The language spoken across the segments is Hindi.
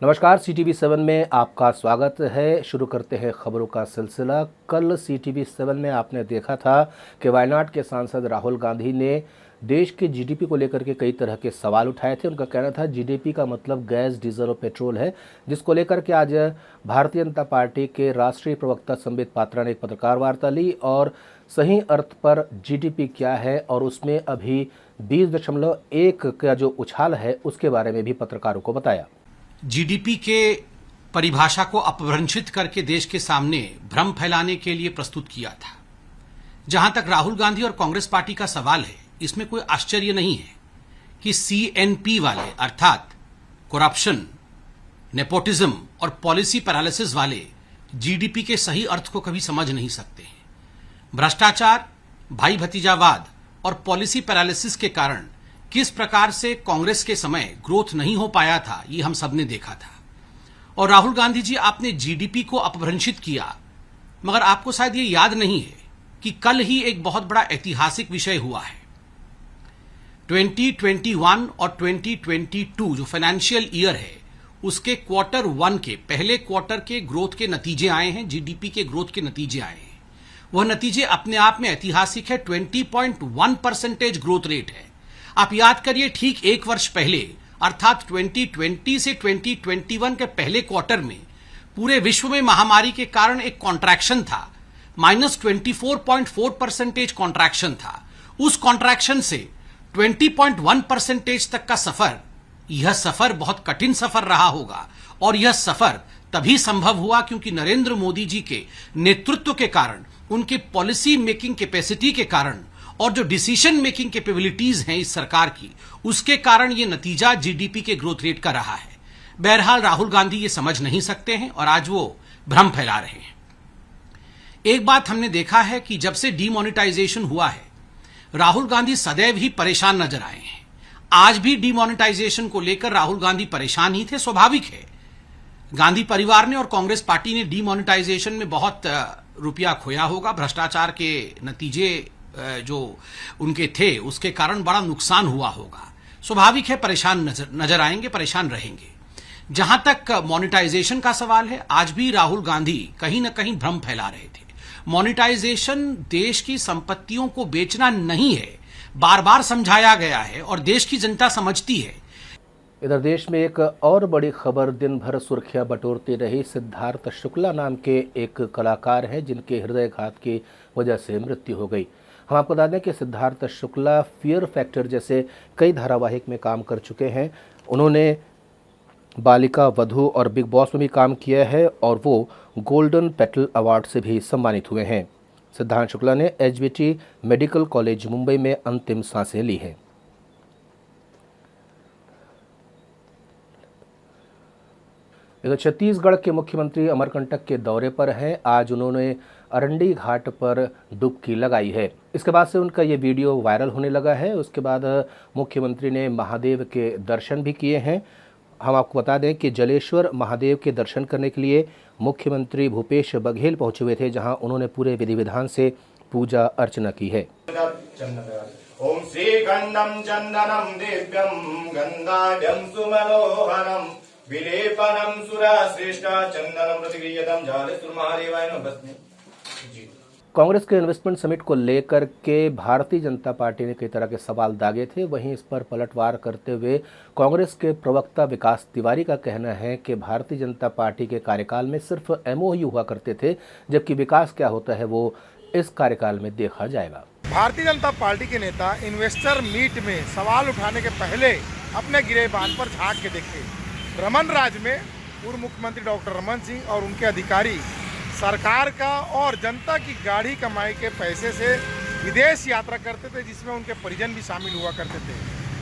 नमस्कार, CTV7 में आपका स्वागत है। शुरू करते हैं खबरों का सिलसिला। कल CTV7 में आपने देखा था कि वायनाड के सांसद राहुल गांधी ने देश के GDP को लेकर के कई तरह के सवाल उठाए थे। उनका कहना था GDP का मतलब गैस, डीजल और पेट्रोल है, जिसको लेकर के आज भारतीय जनता पार्टी के राष्ट्रीय प्रवक्ता संबित पात्रा ने एक पत्रकार वार्ता ली और सही अर्थ पर GDP क्या है और उसमें अभी 20.1 का जो उछाल है उसके बारे में भी पत्रकारों को बताया। जीडीपी के परिभाषा को अपभ्रंशित करके देश के सामने भ्रम फैलाने के लिए प्रस्तुत किया था। जहां तक राहुल गांधी और कांग्रेस पार्टी का सवाल है, इसमें कोई आश्चर्य नहीं है कि CNP वाले अर्थात करप्शन, नेपोटिज्म और पॉलिसी पैरालिसिस वाले जीडीपी के सही अर्थ को कभी समझ नहीं सकते हैं। भ्रष्टाचार, भाई भतीजावाद और पॉलिसी पैरालिसिस के कारण किस प्रकार से कांग्रेस के समय ग्रोथ नहीं हो पाया था, ये हम सबने देखा था। और राहुल गांधी जी, आपने जीडीपी को अपभ्रंशित किया, मगर आपको शायद ये याद नहीं है कि कल ही एक बहुत बड़ा ऐतिहासिक विषय हुआ है। 2021 और 2022 जो फाइनेंशियल ईयर है, उसके Q1 के पहले क्वार्टर के ग्रोथ के नतीजे आए हैं, जीडीपी के ग्रोथ के नतीजे आए हैं। वह नतीजे अपने आप में ऐतिहासिक है। 20.1% ग्रोथ रेट है। आप याद करिए, ठीक एक वर्ष पहले अर्थात 2020 से 2021 के पहले क्वार्टर में पूरे विश्व में महामारी के कारण एक कॉन्ट्रैक्शन था, -24.4% कॉन्ट्रैक्शन था। उस कॉन्ट्रैक्शन से 20.1% तक का सफर, यह सफर बहुत कठिन सफर रहा होगा और यह सफर तभी संभव हुआ क्योंकि नरेंद्र मोदी जी के नेतृत्व के कारण, उनके पॉलिसी मेकिंग कैपेसिटी के कारण और जो डिसीजन मेकिंग कैपेबिलिटीज हैं इस सरकार की, उसके कारण ये नतीजा जीडीपी के ग्रोथ रेट का रहा है। बहरहाल राहुल गांधी ये समझ नहीं सकते हैं और आज वो भ्रम फैला रहे हैं। एक बात हमने देखा है कि जब से डीमोनेटाइजेशन हुआ है, राहुल गांधी सदैव ही परेशान नजर आए हैं। आज भी डीमोनेटाइजेशन को लेकर राहुल गांधी परेशान ही थे, स्वाभाविक है। गांधी परिवार ने और कांग्रेस पार्टी ने डीमोनेटाइजेशन में बहुत रुपया खोया होगा। भ्रष्टाचार के नतीजे जो उनके थे उसके कारण बड़ा नुकसान हुआ होगा। स्वाभाविक है परेशान नजर आएंगे, परेशान रहेंगे। जहां तक मोनेटाइजेशन का सवाल है, आज भी राहुल गांधी कहीं ना कहीं भ्रम फैला रहे थे। मोनेटाइजेशन देश की संपत्तियों को बेचना नहीं है, बार बार समझाया गया है और देश की जनता समझती है। इधर देश में एक और बड़ी खबर दिन भर सुर्खियां बटोरती रही। सिद्धार्थ शुक्ला नाम के एक कलाकार हैं जिनके हृदयघात की वजह से मृत्यु हो गई। हम आपको बता दें कि सिद्धार्थ शुक्ला फियर फैक्टर जैसे कई धारावाहिक में काम कर चुके हैं। उन्होंने बालिका वधू और बिग बॉस में भी काम किया है और वो गोल्डन पेटल अवार्ड से भी सम्मानित हुए हैं। सिद्धार्थ शुक्ला ने HBT मेडिकल कॉलेज मुंबई में अंतिम सांसें ली हैं। इधर छत्तीसगढ़ के मुख्यमंत्री अमरकंटक के दौरे पर हैं। आज उन्होंने अरंडी घाट पर डुबकी लगाई है। इसके बाद से उनका ये वीडियो वायरल होने लगा है। उसके बाद मुख्यमंत्री ने महादेव के दर्शन भी किए हैं। हम आपको बता दें कि जलेश्वर महादेव के दर्शन करने के लिए मुख्यमंत्री भूपेश बघेल पहुंचे हुए थे, जहां उन्होंने पूरे विधि विधान से पूजा अर्चना की है। ओम श्री गंधम चंदनम दिव्यम गंगाढ्यम सुमनोहरम विलेपनम सुरा श्रेष्ठ चंदनम प्रतिगृह्यतम जालेश्वर महादेवाय नमः। कांग्रेस के इन्वेस्टमेंट समिट को लेकर के भारतीय जनता पार्टी ने कई तरह के सवाल दागे थे। वहीं इस पर पलटवार करते हुए कांग्रेस के प्रवक्ता विकास तिवारी का कहना है कि भारतीय जनता पार्टी के कार्यकाल में सिर्फ MOU हुआ करते थे, जबकि विकास क्या होता है वो इस कार्यकाल में देखा जाएगा। भारतीय जनता पार्टी के नेता इन्वेस्टर मीट में सवाल उठाने के पहले अपने गिरेबान पर झांक के देखे। रमन राज में पूर्व मुख्यमंत्री डॉक्टर रमन सिंह और उनके अधिकारी सरकार का और जनता की गाढ़ी कमाई के पैसे से विदेश यात्रा करते थे, जिसमें उनके परिजन भी शामिल हुआ करते थे।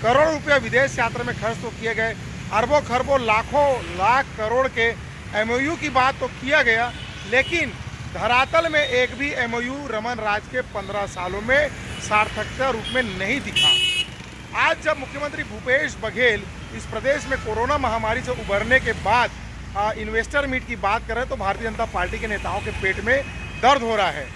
करोड़ों रुपया विदेश यात्रा में खर्च तो किए गए, अरबों खरबों लाखों लाख करोड़ के MOU की बात तो किया गया, लेकिन धरातल में एक भी MOU रमन राज के 15 सालों में सार्थकता रूप में नहीं दिखा। आज जब मुख्यमंत्री भूपेश बघेल इस प्रदेश में कोरोना महामारी से उबरने के बाद इन्वेस्टर मीट की बात करें तो भारतीय जनता पार्टी के नेताओं के पेट में दर्द हो रहा है।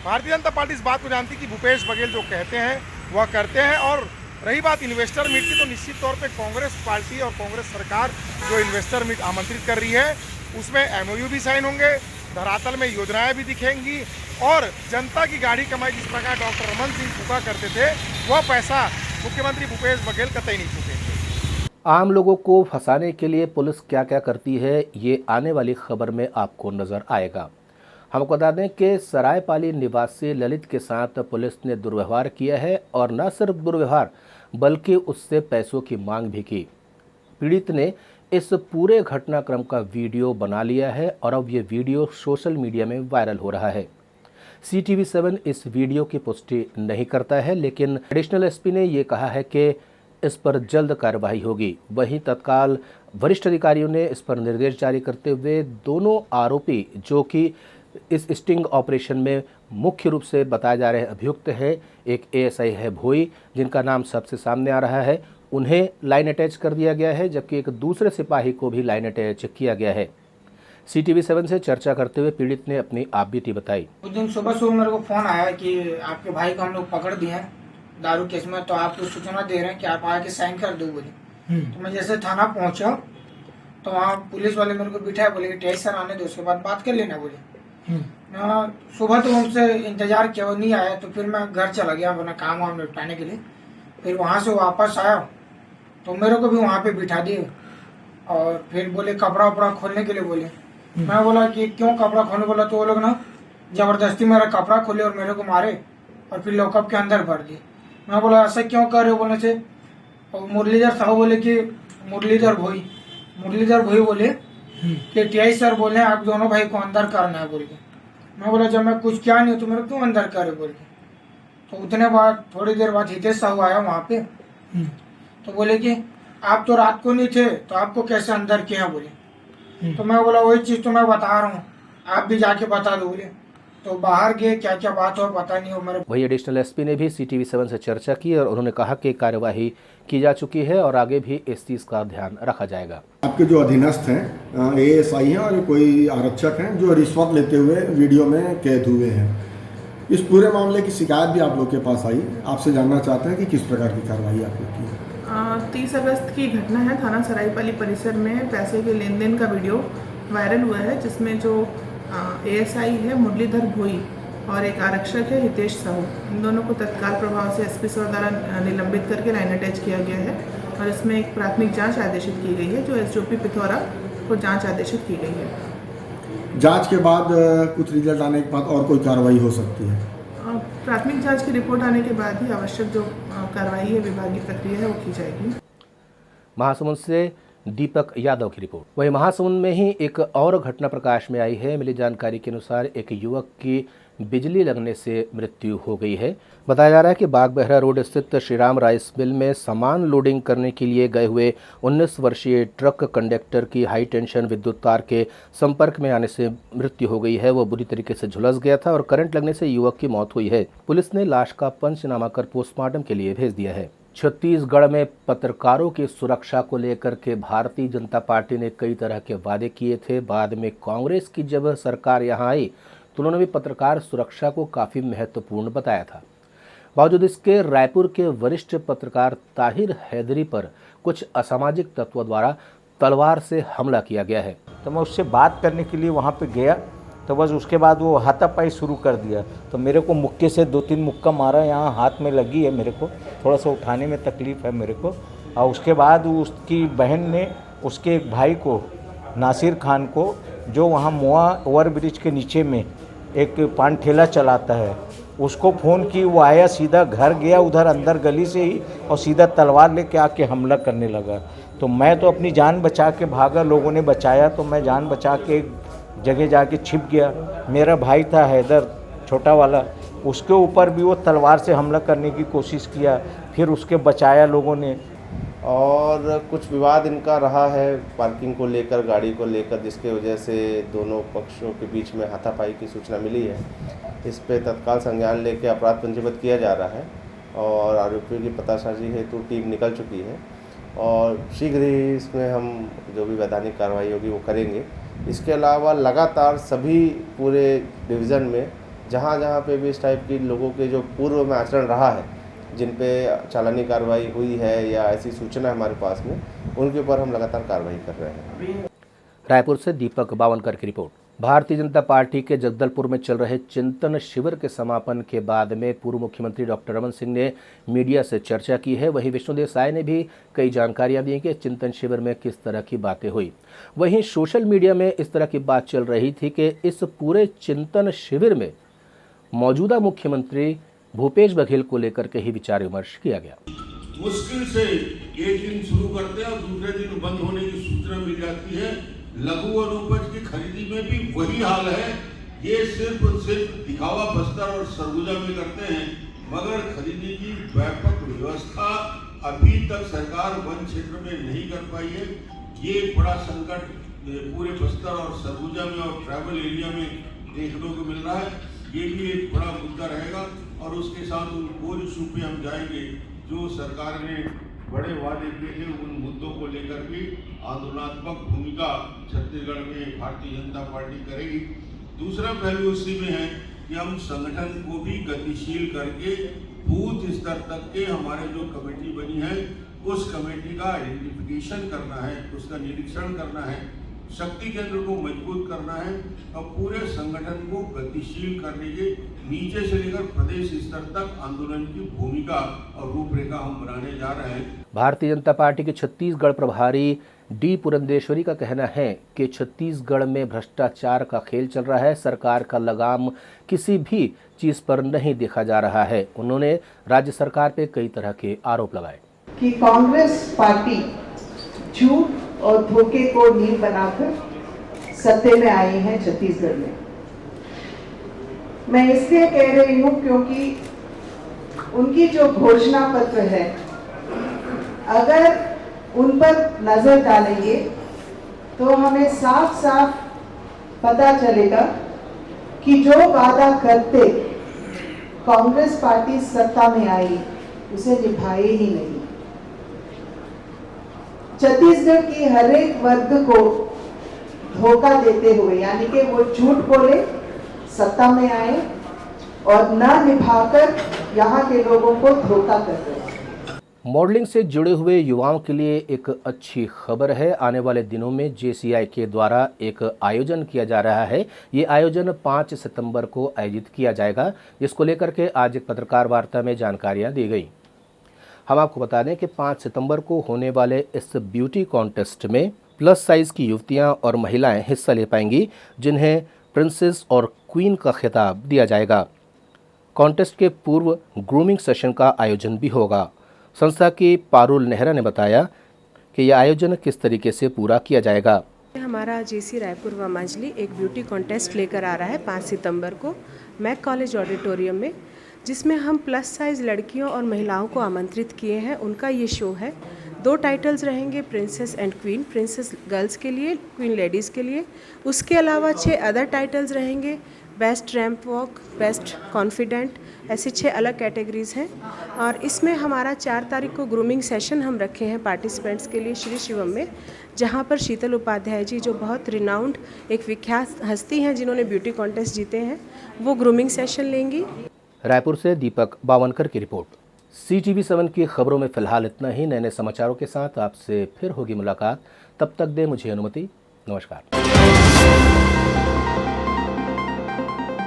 भारतीय जनता पार्टी इस बात को जानती कि भूपेश बघेल जो कहते हैं वह करते हैं और रही बात इन्वेस्टर मीट की, तो निश्चित तौर पे कांग्रेस पार्टी और कांग्रेस सरकार जो इन्वेस्टर मीट आमंत्रित कर रही है उसमें एमओयू भी साइन होंगे, धरातल में योजनाएं भी दिखेंगी और जनता की गाढ़ी कमाई जिस प्रकार डॉक्टर रमन सिंह फूका करते थे वह पैसा मुख्यमंत्री भूपेश बघेल कतई नहीं चुकेंगे। आम लोगों को फंसाने के लिए पुलिस क्या क्या करती है, ये आने वाली खबर में आपको नजर आएगा। हमको बता दें कि सरायपाली निवासी ललित के साथ पुलिस ने दुर्व्यवहार किया है और न सिर्फ दुर्व्यवहार बल्कि उससे पैसों की मांग भी की। पीड़ित ने इस पूरे घटनाक्रम का वीडियो बना लिया है और अब ये वीडियो सोशल मीडिया में वायरल हो रहा है। CTV7 इस वीडियो की पुष्टि नहीं करता है, लेकिन एडिशनल एसपी ने ये कहा है कि इस पर जल्द कार्रवाई होगी। वहीं तत्काल वरिष्ठ अधिकारियों ने इस पर निर्देश जारी करते हुए दोनों आरोपी जो कि इस स्टिंग ऑपरेशन में मुख्य रूप से बताए जा रहे अभियुक्त हैं, एक ASI है भोई जिनका नाम सबसे सामने आ रहा है, उन्हें लाइन अटैच कर दिया गया है, जबकि एक दूसरे सिपाही को भी लाइन अटैच किया गया है। CTV7 से चर्चा करते हुए पीड़ित ने अपनी आपबीती बताई। उस दिन सुबह मेरे को फोन आया कि आपके भाई को हम लोग पकड़ दिए हैं दारू केस में, तो आपको सूचना दे रहे हैं कि आप आके साइन कर दो बोले। तो मैं जैसे थाना पहुंचा तो वहाँ पुलिस वाले मेरे को बिठाए, बोले कि सर आने दो, उसके बाद बात कर लेना बोले। सुबह तो उनसे इंतजार किया, वो नहीं आया, तो फिर मैं घर चला गया अपना काम वाम निपटाने के लिए। फिर वहाँ से वापस आया तो मेरे को भी वहाँ पे बिठा दिए और फिर बोले कपड़ा वपड़ा खोलने के लिए बोले। मैं बोला कि क्यों कपड़ा खोलने, बोला तो वो लोग ना जबरदस्ती मेरा कपड़ा खोले और मेरे को मारे और फिर लॉकअप के अंदर भर दिए। मैं बोला ऐसा क्यों कर रहे हो बोलने से, और मुरलीधर साहब बोले कि मुरलीधर भोई बोले कि TI सर बोले आप दोनों भाई को अंदर करना है बोल के। मैं बोला जब मैं कुछ क्या नहीं तो मेरे क्यों अंदर करे बोल के। तो उतने बाद थोड़ी देर बाद हितेश साहू आया वहाँ पे, तो बोले कि आप तो रात को नहीं थे तो आपको कैसे अंदर किया बोले। तो मैं बोला वही चीज तो मैं बता रहा हूँ, आप भी जाके बता दो बोले। तो बाहर गए, क्या क्या बात हो पता नहीं हो मेरे। वही एडिशनल एसपी ने भी CTV7 से चर्चा की और उन्होंने कहा कि कार्यवाही की जा चुकी है और आगे भी इस चीज का ध्यान रखा जाएगा। आपके जो अधीनस्थ हैं ASI हैं और कोई आरक्षक हैं जो रिश्वत लेते हुए वीडियो में कैद हुए हैं, इस पूरे मामले की शिकायत भी आप लोग के पास आई। आपसे जानना चाहते हैं कि किस प्रकार की कार्रवाई आप लोग की। 30 अगस्त की घटना है, थाना सरायपाली परिसर में पैसे के लेन देन का वीडियो वायरल हुआ है, जिसमें जो ASI है मुरलीधर भोई और एक आरक्षक है हितेश साहू, इन दोनों को तत्काल प्रभाव से SP सर द्वारा निलंबित करके लाइन अटैच किया गया है और इसमें एक प्राथमिक जांच आदेशित की गई है, जो SDOP पिथौरा को जांच आदेशित की गई है। जांच के बाद कुछ रिजल्ट आने के बाद और कोई कार्रवाई हो सकती है? प्राथमिक जांच की रिपोर्ट आने के बाद ही आवश्यक जो कार्रवाई है, विभागीय प्रक्रिया है, वो की जाएगी। महासमुंद से दीपक यादव की रिपोर्ट। वहीं महासमुंद में ही एक और घटना प्रकाश में आई है। मिली जानकारी के अनुसार एक युवक की बिजली लगने से मृत्यु हो गई है। बताया जा रहा है कि बागबहरा रोड स्थित श्रीराम राइस मिल में सामान लोडिंग करने के लिए गए हुए 19 वर्षीय ट्रक कंडक्टर की हाई टेंशन विद्युत तार के संपर्क में आने से मृत्यु हो गई है। वो बुरी तरीके से झुलस गया था और करंट लगने से युवक की मौत हुई है। पुलिस ने लाश का पंचनामा कर पोस्टमार्टम के लिए भेज दिया है। छत्तीसगढ़ में पत्रकारों की सुरक्षा को लेकर के भारतीय जनता पार्टी ने कई तरह के वादे किए थे। बाद में कांग्रेस की जब सरकार यहां आई तो उन्होंने भी पत्रकार सुरक्षा को काफ़ी महत्वपूर्ण बताया था। बावजूद इसके रायपुर के वरिष्ठ पत्रकार ताहिर हैदरी पर कुछ असामाजिक तत्वों द्वारा तलवार से हमला किया गया है। तो मैं उससे बात करने के लिए वहाँ पे गया तो बस उसके बाद वो हाथापाई शुरू कर दिया। तो मेरे को मुक्के से 2-3 मुक्का मारा, यहाँ हाथ में लगी है, मेरे को थोड़ा सा उठाने में तकलीफ़ है मेरे को। और उसके बाद उसकी बहन ने उसके एक भाई को, नासिर खान को, जो वहाँ मोआ ओवर ब्रिज के नीचे में एक पान ठेला चलाता है, उसको फ़ोन की। वो आया, सीधा घर गया उधर अंदर गली से ही और सीधा तलवार लेके आके हमला करने लगा। तो मैं तो अपनी जान बचा के भागा, लोगों ने बचाया, तो मैं जान बचा के एक जगह जाके छिप गया। मेरा भाई था हैदर छोटा वाला, उसके ऊपर भी वो तलवार से हमला करने की कोशिश किया, फिर उसके बचाया लोगों ने। और कुछ विवाद इनका रहा है पार्किंग को लेकर, गाड़ी को लेकर, जिसके वजह से दोनों पक्षों के बीच में हाथापाई की सूचना मिली है। इस पे तत्काल संज्ञान लेकर अपराध पंजीबद्ध किया जा रहा है और आरोपियों की पतासाजी हेतु टीम निकल चुकी है और शीघ्र ही इसमें हम जो भी वैधानिक कार्रवाई होगी वो करेंगे। इसके अलावा लगातार सभी पूरे डिवीज़न में जहाँ जहाँ पे भी इस टाइप की लोगों के जो पूर्व में आचरण रहा है, जिन पे चालानी कार्रवाई हुई है या ऐसी सूचना हमारे पास में, उनके ऊपर हम लगातार कार्रवाई कर रहे हैं। रायपुर से दीपक बावनकर की रिपोर्ट। भारतीय जनता पार्टी के जगदलपुर में चल रहे चिंतन शिविर के समापन के बाद में पूर्व मुख्यमंत्री डॉक्टर रमन सिंह ने मीडिया से चर्चा की है। वहीं विष्णुदेव साय ने भी कई जानकारियां दी कि चिंतन शिविर में किस तरह की बातें हुई। वहीं सोशल मीडिया में इस तरह की बात चल रही थी कि इस पूरे चिंतन शिविर में मौजूदा मुख्यमंत्री भूपेश बघेल को लेकर के ही विचार विमर्श किया गया। मुश्किल से एक दिन शुरू करते हैं और दूसरे दिन बंद होने की सूचना मिल जाती है। लघु और उपज की खरीदी में भी वही हाल है। ये सिर्फ दिखावा बस्तर और सरगुजा में करते हैं, मगर खरीदी की व्यापक व्यवस्था अभी तक सरकार वन क्षेत्र में नहीं कर पाई है। ये एक बड़ा संकट पूरे बस्तर और सरगुजा में और ट्राइबल एरिया में देखने को मिल रहा है। ये भी एक बड़ा मुद्दा रहेगा और उसके साथ उन कोर इशू पे हम जाएंगे जो सरकार ने बड़े वादे किए थे। उन मुद्दों को लेकर भी आंदोलनात्मक भूमिका छत्तीसगढ़ में भारतीय जनता पार्टी करेगी। दूसरा पहलू उसी में है कि हम संगठन को भी गतिशील करके बूथ स्तर तक के हमारे जो कमेटी बनी है उस कमेटी का आइडेंटिफिकेशन करना है, उसका निरीक्षण करना है, शक्ति केंद्र को मजबूत करना है और पूरे संगठन को गतिशील करने के नीचे से लेकर प्रदेश स्तर तक आंदोलन की भूमिका और रूपरेखा हम बनाने जा रहे हैं। भारतीय जनता पार्टी के छत्तीसगढ़ प्रभारी डी पुरंदेश्वरी का कहना है कि छत्तीसगढ़ में भ्रष्टाचार का खेल चल रहा है। सरकार का लगाम किसी भी चीज पर नहीं देखा जा रहा है। उन्होंने राज्य सरकार पे कई तरह के आरोप लगाए कि कांग्रेस पार्टी झूठ और धोखे को नींव बनाकर सत्ते में आए हैं छत्तीसगढ़ में। मैं इसलिए कह रही हूं क्योंकि उनकी जो घोषणा पत्र है, अगर उन पर नजर डालेंगे तो हमें साफ साफ पता चलेगा कि जो वादा करते कांग्रेस पार्टी सत्ता में आई उसे निभाए ही नहीं। छत्तीसगढ़ की हर एक वर्ग को धोखा देते हुए, यानी कि वो झूठ बोले, सत्ता में आए और न निभाकर यहाँ के लोगों को धोखा कर रहे हैं। मॉडलिंग से जुड़े हुए युवाओं के लिए एक अच्छी खबर है। आने वाले दिनों में JCI के द्वारा एक आयोजन किया जा रहा है। ये आयोजन 5 सितंबर को आयोजित किया जाएगा, जिसको लेकर के आज एक पत्रकार वार्ता में जानकारियां दी गई। हम आपको बता दें कि 5 सितंबर को होने वाले इस ब्यूटी कॉन्टेस्ट में प्लस साइज की युवतियां और महिलाएं हिस्सा ले पाएंगी, जिन्हें प्रिंसेस और क्वीन का खिताब दिया जाएगा। कॉन्टेस्ट के पूर्व ग्रूमिंग सेशन का आयोजन भी होगा। संस्था की पारुल नेहरा ने बताया कि यह आयोजन किस तरीके से पूरा किया जाएगा। हमारा JC रायपुर व मंजली एक ब्यूटी कॉन्टेस्ट लेकर आ रहा है 5 सितंबर को मैक कॉलेज ऑडिटोरियम में, जिसमें हम प्लस साइज़ लड़कियों और महिलाओं को आमंत्रित किए हैं। उनका ये शो है। 2 टाइटल्स रहेंगे, princess and queen, princess girls के लिए, क्वीन लेडीज़ के लिए। उसके अलावा 6 अदर टाइटल्स रहेंगे, best ramp walk, best confident, ऐसे 6 अलग कैटेगरीज़ हैं। और इसमें हमारा 4 तारीख को ग्रूमिंग सेशन हम रखे हैं पार्टिसिपेंट्स के लिए श्री शिवम में, जहां पर शीतल उपाध्याय जी, जो बहुत रिनाउंड एक विख्यात हस्ती हैं जिन्होंने ब्यूटी कॉन्टेस्ट जीते हैं, वो ग्रूमिंग सेशन लेंगी। रायपुर से दीपक बावनकर की रिपोर्ट। CTV 7 की खबरों में फिलहाल इतना ही। नए समाचारों के साथ आपसे फिर होगी मुलाकात। तब तक दे मुझे अनुमति। नमस्कार।